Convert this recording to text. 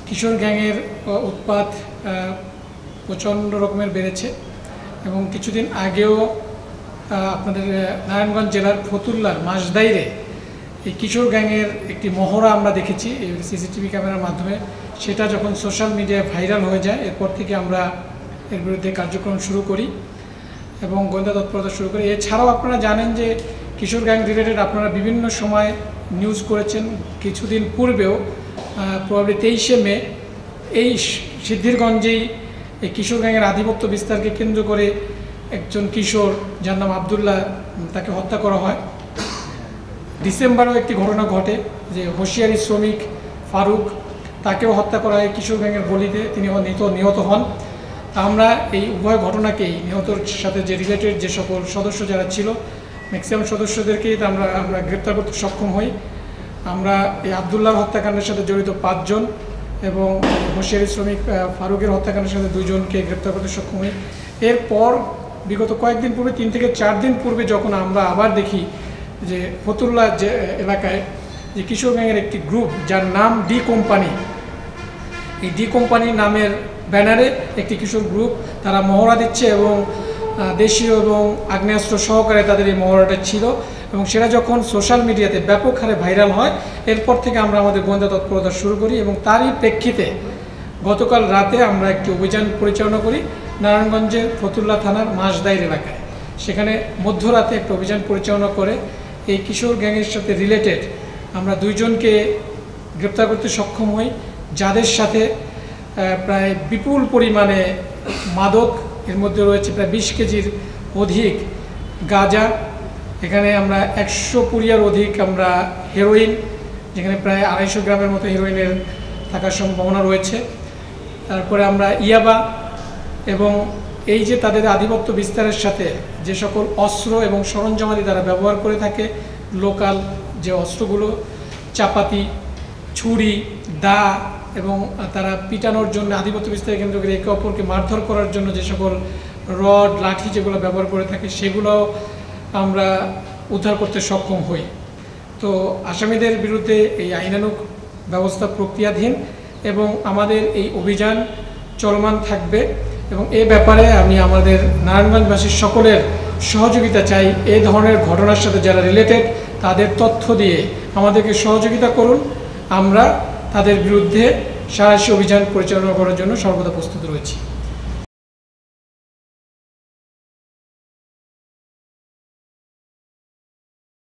কিশোর গ্যাংয়ের উৎপাত প্রচণ্ড রকমের বেড়েছে এবং কিছুদিন আগেও আপনাদের নারায়ণগঞ্জ জেলার ফতুল্লার মাসদাইরে এই কিশোর গ্যাংয়ের একটি মহড়া আমরা দেখেছি সিসিটিভি ক্যামেরার মাধ্যমে। সেটা যখন সোশ্যাল মিডিয়ায় ভাইরাল হয়ে যায় এরপর থেকে আমরা এর বিরুদ্ধে কার্যক্রম শুরু করি এবং গোয়েন্দা তৎপরতা শুরু করি। এছাড়াও আপনারা জানেন যে কিশোর গ্যাং রিলেটেড আপনারা বিভিন্ন সময় নিউজ করেছেন। কিছুদিন পূর্বেও প্রবাবলি 23শে মে এই সিদ্ধিরগঞ্জেই এই কিশোর গ্যাংয়ের আধিপত্য বিস্তারকে কেন্দ্র করে একজন কিশোর যার নাম আবদুল্লাহ তাকে হত্যা করা হয়। ডিসেম্বরেও একটি ঘটনা ঘটে যে হুঁশিয়ারি শ্রমিক ফারুক তাকেও হত্যা করা হয় কিশোর গ্যাংয়ের বলিতে, তিনি নিহত হন। আমরা এই উভয় ঘটনাকেই নিহতর সাথে যে রিলেটেড যে সকল সদস্য যারা ছিল ম্যাক্সিমাম সদস্যদেরকেই আমরা গ্রেপ্তার করতে সক্ষম হই। আমরা এই আবদুল্লাহর হত্যাকাণ্ডের সাথে জড়িত 5 জন এবং হুঁশিয়ারি শ্রমিক ফারুকের হত্যাকাণ্ডের সাথে 2 জনকে গ্রেপ্তার করতে সক্ষম হই। এরপর বিগত কয়েকদিন পূর্বে 3 থেকে 4 দিন পূর্বে যখন আমরা আবার দেখি যে ফতুল্লা যে এলাকায় যে কিশোর গ্যাংয়ের একটি গ্রুপ যার নাম ডি কোম্পানি, এই ডি কোম্পানি নামের ব্যানারে একটি কিশোর গ্রুপ তারা মহড়া দিচ্ছে এবং দেশীয় এবং আগ্নেয়াস্ত্র সহকারে তাদের এই মহড়াটা ছিল এবং সেটা যখন সোশ্যাল মিডিয়াতে ব্যাপক হারে ভাইরাল হয় এরপর থেকে আমরা আমাদের গোয়েন্দা তৎপরতা শুরু করি এবং তারই প্রেক্ষিতে গতকাল রাতে আমরা একটি অভিযান পরিচালনা করি নারায়ণগঞ্জের ফতুল্লা থানার মাসদাইর এলাকায়। সেখানে মধ্যরাতে একটা অভিযান পরিচালনা করে এই কিশোর গ্যাংয়ের সাথে রিলেটেড আমরা 2 জনকে গ্রেপ্তার করতে সক্ষম হই, যাদের সাথে প্রায় বিপুল পরিমাণে মাদক, এর মধ্যে রয়েছে প্রায় 20 কেজির অধিক গাঁজা, এখানে আমরা 100 পুরিয়ার অধিক আমরা হেরোইন, যেখানে প্রায় 250 গ্রামের মতো হেরোইনের থাকার সম্ভাবনা রয়েছে। তারপরে আমরা ইয়াবা এবং এই যে তাদের আধিপত্য বিস্তারের সাথে যে সকল অস্ত্র এবং সরঞ্জামাদি তারা ব্যবহার করে থাকে, লোকাল যে অস্ত্রগুলো চাপাতি, ছুরি, দা এবং তারা পিটানোর জন্য আধিপত্য বিস্তারের কেন্দ্র করে একে অপরকে মারধর করার জন্য যে সকল রড লাঠি যেগুলো ব্যবহার করে থাকে সেগুলো আমরা উদ্ধার করতে সক্ষম হই। তো আসামিদের বিরুদ্ধে এই আইনানুগ ব্যবস্থা প্রক্রিয়াধীন এবং আমাদের এই অভিযান চলমান থাকবে এবং এ ব্যাপারে আমি আমাদের নারায়ণগঞ্জবাসীর সকলের সহযোগিতা চাই। এই ধরনের ঘটনার সাথে যারা রিলেটেড তাদের তথ্য দিয়ে আমাদেরকে সহযোগিতা করুন। আমরা তাদের বিরুদ্ধে সাহসী অভিযান পরিচালনা করার জন্য সর্বদা প্রস্তুত রয়েছি।